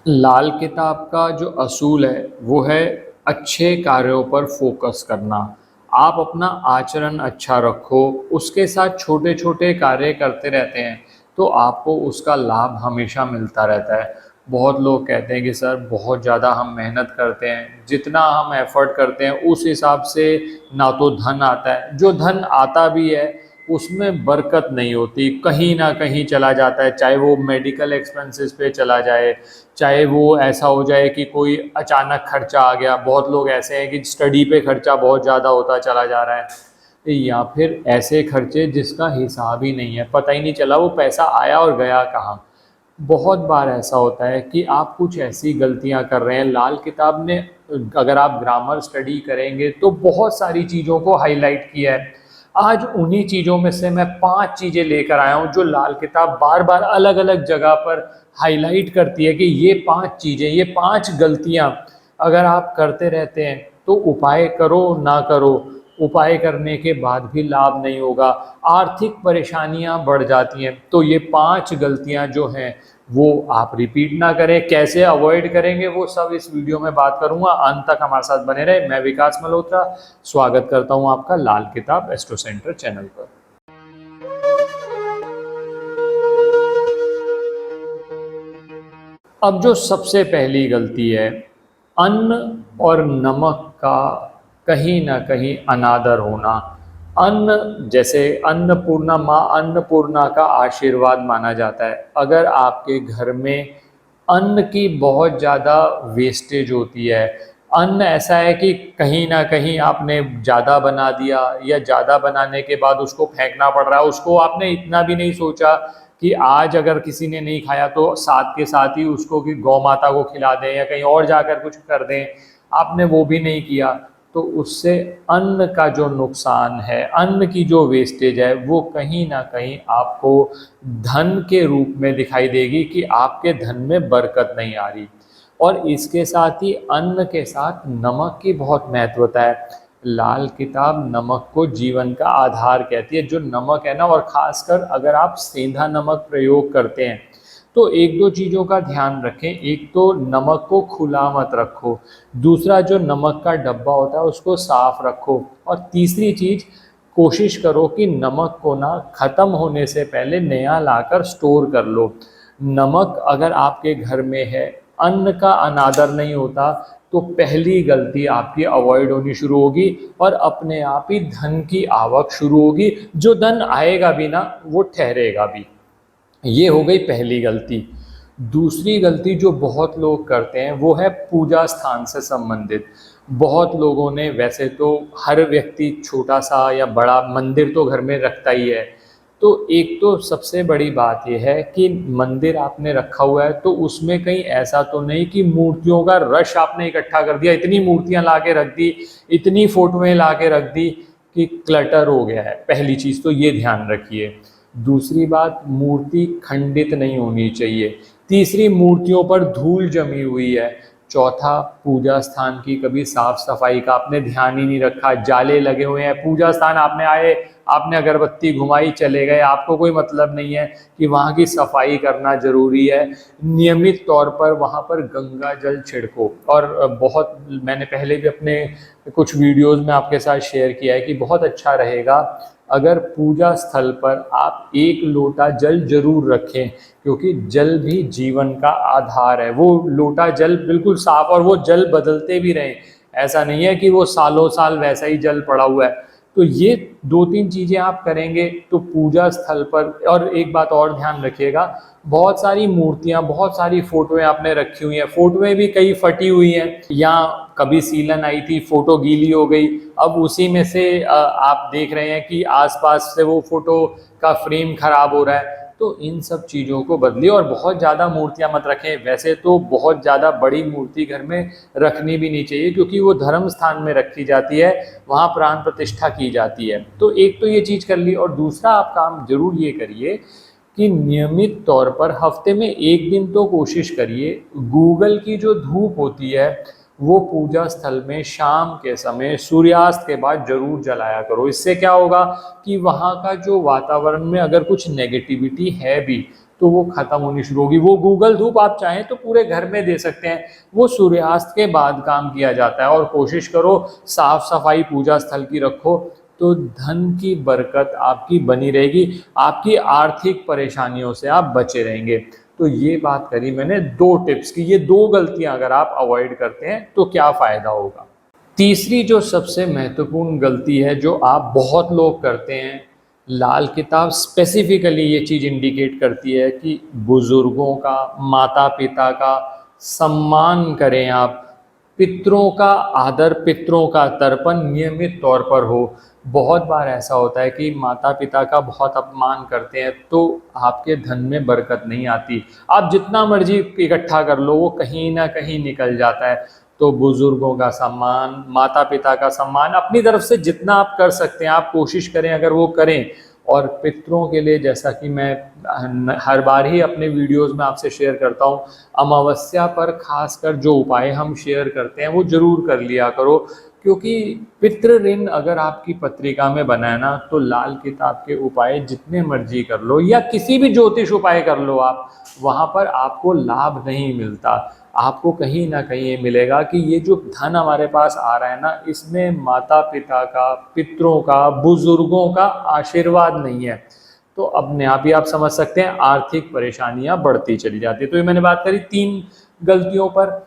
लाल किताब का जो असूल है वो है अच्छे कार्यों पर फोकस करना। आप अपना आचरण अच्छा रखो, उसके साथ छोटे छोटे कार्य करते रहते हैं तो आपको उसका लाभ हमेशा मिलता रहता है। बहुत लोग कहते हैं कि सर बहुत ज़्यादा हम मेहनत करते हैं, जितना हम एफर्ट करते हैं उस हिसाब से ना तो धन आता है, जो धन आता भी है उसमें बरकत नहीं होती, कहीं ना कहीं चला जाता है, चाहे वो मेडिकल एक्सपेंसेस पे चला जाए, चाहे वो ऐसा हो जाए कि कोई अचानक खर्चा आ गया। बहुत लोग ऐसे हैं कि स्टडी पे खर्चा बहुत ज़्यादा होता चला जा रहा है, या फिर ऐसे खर्चे जिसका हिसाब ही नहीं है, पता ही नहीं चला वो पैसा आया और गया कहाँ। बहुत बार ऐसा होता है कि आप कुछ ऐसी गलतियां कर रहे हैं। लाल किताब ने, अगर आप ग्रामर स्टडी करेंगे तो बहुत सारी चीज़ों को हाईलाइट किया है। आज उन्हीं चीज़ों में से मैं 5 चीज़ें लेकर आया हूँ जो लाल किताब बार बार अलग अलग जगह पर हाईलाइट करती है कि ये 5 चीज़ें, ये 5 गलतियाँ अगर आप करते रहते हैं तो उपाय करो ना करो, उपाय करने के बाद भी लाभ नहीं होगा, आर्थिक परेशानियां बढ़ जाती हैं। तो ये 5 गलतियां जो हैं वो आप रिपीट ना करें। कैसे अवॉइड करेंगे वो सब इस वीडियो में बात करूंगा, अंत तक हमारे साथ बने रहे। मैं विकास मल्होत्रा स्वागत करता हूं आपका लाल किताब एस्ट्रो सेंटर चैनल पर। अब जो सबसे पहली गलती है, अन्न और नमक का कहीं ना कहीं अनादर होना। अन्न, जैसे अन्नपूर्णा, माँ अन्नपूर्णा का आशीर्वाद माना जाता है। अगर आपके घर में अन्न की बहुत ज़्यादा वेस्टेज होती है, अन्न ऐसा है कि कहीं ना कहीं आपने ज़्यादा बना दिया या ज़्यादा बनाने के बाद उसको फेंकना पड़ रहा है, उसको आपने इतना भी नहीं सोचा कि आज अगर किसी ने नहीं खाया तो साथ के साथ ही उसको कि गौ माता को खिला दें या कहीं और जाकर कुछ कर दें, आपने वो भी नहीं किया। तो उससे अन्न का जो नुकसान है, अन्न की जो वेस्टेज है, वो कहीं ना कहीं आपको धन के रूप में दिखाई देगी कि आपके धन में बरकत नहीं आ रही। और इसके साथ ही अन्न के साथ नमक की बहुत महत्वता है। लाल किताब नमक को जीवन का आधार कहती है। जो नमक है ना, और खासकर अगर आप सेंधा नमक प्रयोग करते हैं तो एक दो चीज़ों का ध्यान रखें। एक तो नमक को खुला मत रखो, दूसरा जो नमक का डब्बा होता है उसको साफ रखो, और तीसरी चीज़, कोशिश करो कि नमक को ना ख़त्म होने से पहले नया लाकर स्टोर कर लो। नमक अगर आपके घर में है, अन्न का अनादर नहीं होता, तो पहली गलती आपकी अवॉइड होनी शुरू होगी और अपने आप ही धन की आवक शुरू होगी। जो धन आएगा भी ना वो ठहरेगा भी। ये हो गई पहली गलती। दूसरी गलती जो बहुत लोग करते हैं वो है पूजा स्थान से संबंधित। बहुत लोगों ने, वैसे तो हर व्यक्ति छोटा सा या बड़ा मंदिर तो घर में रखता ही है, तो एक तो सबसे बड़ी बात यह है कि मंदिर आपने रखा हुआ है तो उसमें कहीं ऐसा तो नहीं कि मूर्तियों का रश आपने इकट्ठा कर दिया, इतनी मूर्तियां ला के रख दी, इतनी फोटोएं ला के रख दी कि क्लटर हो गया है। पहली चीज़ तो ये ध्यान रखिए। दूसरी बात, मूर्ति खंडित नहीं होनी चाहिए। तीसरी, मूर्तियों पर धूल जमी हुई है। चौथा, पूजा स्थान की कभी साफ सफाई का आपने ध्यान ही नहीं रखा, जाले लगे हुए हैं, पूजा स्थान आपने आए, आपने अगरबत्ती घुमाई चले गए, आपको कोई मतलब नहीं है कि वहाँ की सफाई करना जरूरी है। नियमित तौर पर वहाँ पर गंगा जल छिड़को। और बहुत, मैंने पहले भी अपने कुछ वीडियोस में आपके साथ शेयर किया है कि बहुत अच्छा रहेगा अगर पूजा स्थल पर आप 1 लोटा जल जरूर रखें, क्योंकि जल भी जीवन का आधार है। वो लोटा जल बिल्कुल साफ, और वो जल बदलते भी रहें, ऐसा नहीं है कि वो सालों साल वैसा ही जल पड़ा हुआ है। तो ये 2-3 चीज़ें आप करेंगे तो पूजा स्थल पर। और एक बात और ध्यान रखिएगा, बहुत सारी मूर्तियां, बहुत सारी फोटोएं आपने रखी हुई हैं, फोटोएं भी कई फटी हुई हैं, या कभी सीलन आई थी फोटो गीली हो गई, अब उसी में से आप देख रहे हैं कि आसपास से वो फोटो का फ्रेम खराब हो रहा है। तो इन सब चीज़ों को बदलिए और बहुत ज़्यादा मूर्तियां मत रखें। वैसे तो बहुत ज़्यादा बड़ी मूर्ति घर में रखनी भी नहीं चाहिए, क्योंकि वो धर्म स्थान में रखी जाती है, वहाँ प्राण प्रतिष्ठा की जाती है। तो एक तो ये चीज़ कर ली, और दूसरा आप काम जरूर ये करिए कि नियमित तौर पर हफ्ते में 1 दिन तो कोशिश करिए, गूगल की जो धूप होती है वो पूजा स्थल में शाम के समय सूर्यास्त के बाद जरूर जलाया करो। इससे क्या होगा कि वहाँ का जो वातावरण में अगर कुछ नेगेटिविटी है भी तो वो खत्म होनी शुरू होगी। वो गूगल धूप आप चाहें तो पूरे घर में दे सकते हैं, वो सूर्यास्त के बाद काम किया जाता है। और कोशिश करो साफ सफाई पूजा स्थल की रखो, तो धन की बरकत आपकी बनी रहेगी, आपकी आर्थिक परेशानियों से आप बचे रहेंगे। तो ये बात करी मैंने 2 टिप्स की, ये 2 गलतियां अगर आप अवॉइड करते हैं तो क्या फ़ायदा होगा। तीसरी जो सबसे महत्वपूर्ण गलती है जो आप बहुत लोग करते हैं, लाल किताब स्पेसिफिकली ये चीज़ इंडिकेट करती है कि बुजुर्गों का, माता पिता का सम्मान करें आप, पितरों का आदर, पितरों का तर्पण नियमित तौर पर हो। बहुत बार ऐसा होता है कि माता पिता का बहुत अपमान करते हैं तो आपके धन में बरकत नहीं आती, आप जितना मर्जी इकट्ठा कर लो वो कहीं ना कहीं निकल जाता है। तो बुजुर्गों का सम्मान, माता पिता का सम्मान अपनी तरफ से जितना आप कर सकते हैं आप कोशिश करें, अगर वो करें। और पितरों के लिए जैसा कि मैं हर बार ही अपने वीडियोस में आपसे शेयर करता हूँ, अमावस्या पर खासकर जो उपाय हम शेयर करते हैं वो जरूर कर लिया करो, क्योंकि पितृ ऋण अगर आपकी पत्रिका में बना है ना, तो लाल किताब के उपाय जितने मर्जी कर लो या किसी भी ज्योतिष उपाय कर लो आप, वहाँ पर आपको लाभ नहीं मिलता। आपको कहीं ना कहीं ये मिलेगा कि ये जो धन हमारे पास आ रहा है ना, इसमें माता पिता का, पितरों का, बुजुर्गों का आशीर्वाद नहीं है। तो अपने आप ही आप समझ सकते हैं आर्थिक परेशानियां बढ़ती चली जाती है। तो ये मैंने बात करी 3 गलतियों पर।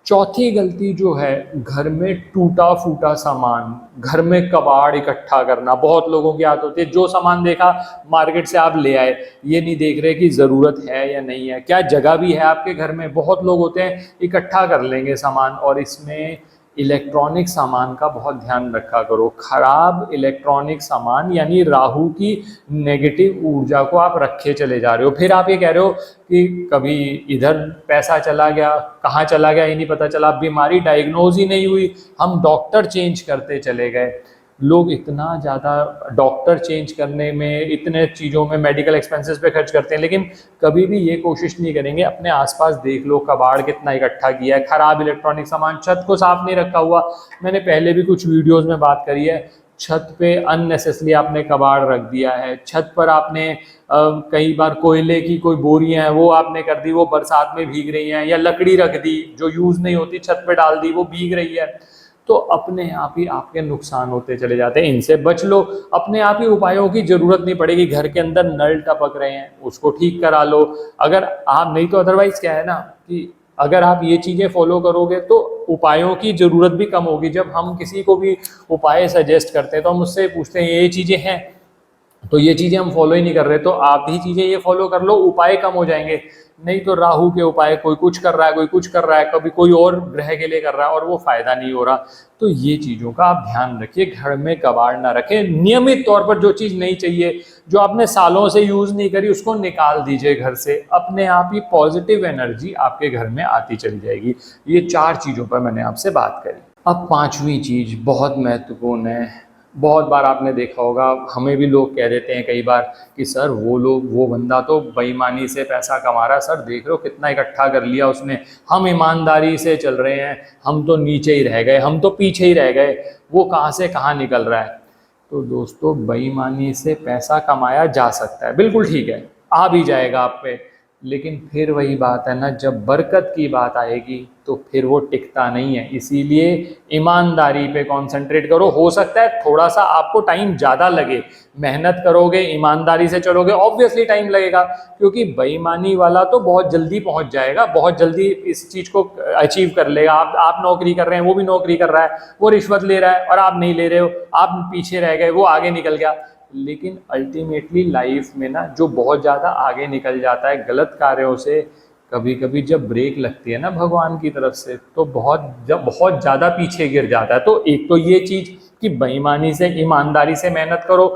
चौथी गलती जो है, घर में टूटा फूटा सामान, घर में कबाड़ इकट्ठा करना। बहुत लोगों की आदत होती है, जो सामान देखा मार्केट से आप ले आए, ये नहीं देख रहे कि ज़रूरत है या नहीं है, क्या जगह भी है आपके घर में। बहुत लोग होते हैं इकट्ठा कर लेंगे सामान, और इसमें इलेक्ट्रॉनिक सामान का बहुत ध्यान रखा करो। खराब इलेक्ट्रॉनिक सामान यानी राहु की नेगेटिव ऊर्जा को आप रखे चले जा रहे हो। फिर आप ये कह रहे हो कि कभी इधर पैसा चला गया, कहाँ चला गया ये नहीं पता चला, बीमारी डायग्नोज ही नहीं हुई, हम डॉक्टर चेंज करते चले गए। लोग इतना ज़्यादा डॉक्टर चेंज करने में, इतने चीज़ों में, मेडिकल एक्सपेंसेस पे खर्च करते हैं, लेकिन कभी भी ये कोशिश नहीं करेंगे अपने आसपास देख लो कबाड़ कितना इकट्ठा किया है, खराब इलेक्ट्रॉनिक सामान, छत को साफ नहीं रखा हुआ। मैंने पहले भी कुछ वीडियोस में बात करी है, छत पे अननेसेसरी आपने कबाड़ रख दिया है, छत पर आपने कई बार कोयले की कोई बोरियां हैं वो आपने कर दी, वो बरसात में भीग रही हैं, या लकड़ी रख दी जो यूज़ नहीं होती छत पे डाल दी, वो भीग रही है। तो अपने आप ही आपके नुकसान होते चले जाते हैं, इनसे बच लो। अपने आप ही उपायों की जरूरत नहीं पड़ेगी, घर के अंदर नल टपक रहे हैं उसको ठीक करा लो। अगर आप नहीं तो अदरवाइज क्या है ना कि अगर आप ये चीज़ें फॉलो करोगे तो उपायों की ज़रूरत भी कम होगी। जब हम किसी को भी उपाय सजेस्ट करते हैं तो हम उससे पूछते हैं ये चीज़ें हैं, तो ये चीज़ें हम फॉलो ही नहीं कर रहे, तो आप भी चीज़ें ये फॉलो कर लो, उपाय कम हो जाएंगे। नहीं तो राहु के उपाय कोई कुछ कर रहा है, कोई कुछ कर रहा है, कभी कोई और ग्रह के लिए कर रहा है और वो फायदा नहीं हो रहा। तो ये चीज़ों का आप ध्यान रखिए, घर में कबाड़ ना रखें। नियमित तौर पर जो चीज़ नहीं चाहिए, जो आपने सालों से यूज़ नहीं करी, उसको निकाल दीजिए घर से। अपने आप ही पॉजिटिव एनर्जी आपके घर में आती चली जाएगी। ये 4 चीज़ों पर मैंने आपसे बात करी। अब 5वीं चीज़ बहुत महत्वपूर्ण है। बहुत बार आपने देखा होगा, हमें भी लोग कह देते हैं कई बार कि सर वो बंदा तो बेईमानी से पैसा कमा रहा है, सर देख रहे हो कितना इकट्ठा कर लिया उसने, हम ईमानदारी से चल रहे हैं, हम तो नीचे ही रह गए, हम तो पीछे ही रह गए, वो कहाँ से कहाँ निकल रहा है। तो दोस्तों, बेईमानी से पैसा कमाया जा सकता है, बिल्कुल ठीक है, आ भी जाएगा आप पे, लेकिन फिर वही बात है ना, जब बरकत की बात आएगी तो फिर वो टिकता नहीं है। इसीलिए ईमानदारी पे कंसंट्रेट करो। हो सकता है थोड़ा सा आपको टाइम ज़्यादा लगे, मेहनत करोगे, ईमानदारी से चलोगे, ऑब्वियसली टाइम लगेगा, क्योंकि बेईमानी वाला तो बहुत जल्दी पहुंच जाएगा, बहुत जल्दी इस चीज़ को अचीव कर लेगा। आप नौकरी कर रहे हैं, वो भी नौकरी कर रहा है, वो रिश्वत ले रहा है और आप नहीं ले रहे हो, आप पीछे रह गए, वो आगे निकल गया। लेकिन अल्टीमेटली लाइफ में ना, जो बहुत ज़्यादा आगे निकल जाता है गलत कार्यों से, कभी कभी जब ब्रेक लगती है ना भगवान की तरफ से, तो बहुत ज़्यादा पीछे गिर जाता है। तो एक तो ये चीज़ कि बेईमानी से, ईमानदारी से मेहनत करो,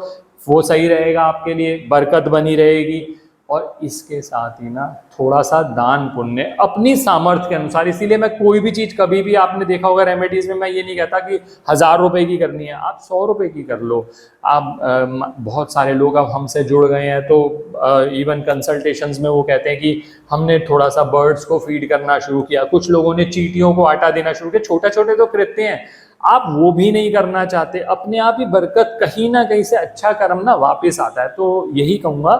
वो सही रहेगा आपके लिए, बरकत बनी रहेगी। और इसके साथ ही ना थोड़ा सा दान पुण्य अपनी सामर्थ्य के अनुसार। इसीलिए मैं कोई भी चीज़, कभी भी आपने देखा होगा रेमेडीज में, मैं ये नहीं कहता कि 1000 रुपए की करनी है, आप 100 रुपए की कर लो। आप बहुत सारे लोग अब हमसे जुड़ गए हैं, तो इवन कंसल्टेशंस में वो कहते हैं कि हमने थोड़ा सा बर्ड्स को फीड करना शुरू किया, कुछ लोगों ने चींटियों को आटा देना शुरू किया। छोटे छोटे तो कृत्य हैं, आप वो भी नहीं करना चाहते, अपने आप ही बरकत कहीं ना कहीं से अच्छा कर्म ना वापस आता है। तो यही कहूँगा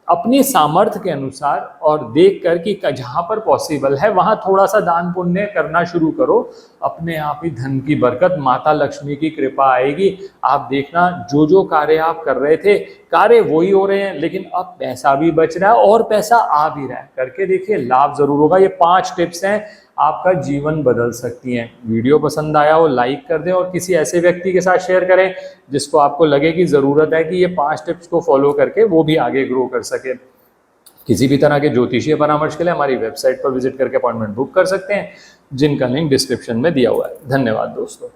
अपनी सामर्थ्य के अनुसार और देख कर कि जहाँ पर पॉसिबल है वहाँ थोड़ा सा दान पुण्य करना शुरू करो। अपने आप ही धन की बरकत, माता लक्ष्मी की कृपा आएगी। आप देखना जो जो कार्य आप कर रहे थे, कार्य वही हो रहे हैं, लेकिन अब पैसा भी बच रहा है और पैसा आ भी रहा है। करके देखिए, लाभ जरूर होगा। ये 5 टिप्स हैं, आपका जीवन बदल सकती हैं। वीडियो पसंद आया हो लाइक कर दें और किसी ऐसे व्यक्ति के साथ शेयर करें जिसको आपको लगे कि ज़रूरत है कि ये 5 टिप्स को फॉलो करके वो भी आगे ग्रो कर सके। किसी भी तरह के ज्योतिषीय परामर्श के लिए हमारी वेबसाइट पर विजिट करके अपॉइंटमेंट बुक कर सकते हैं, जिनका लिंक डिस्क्रिप्शन में दिया हुआ है। धन्यवाद दोस्तों।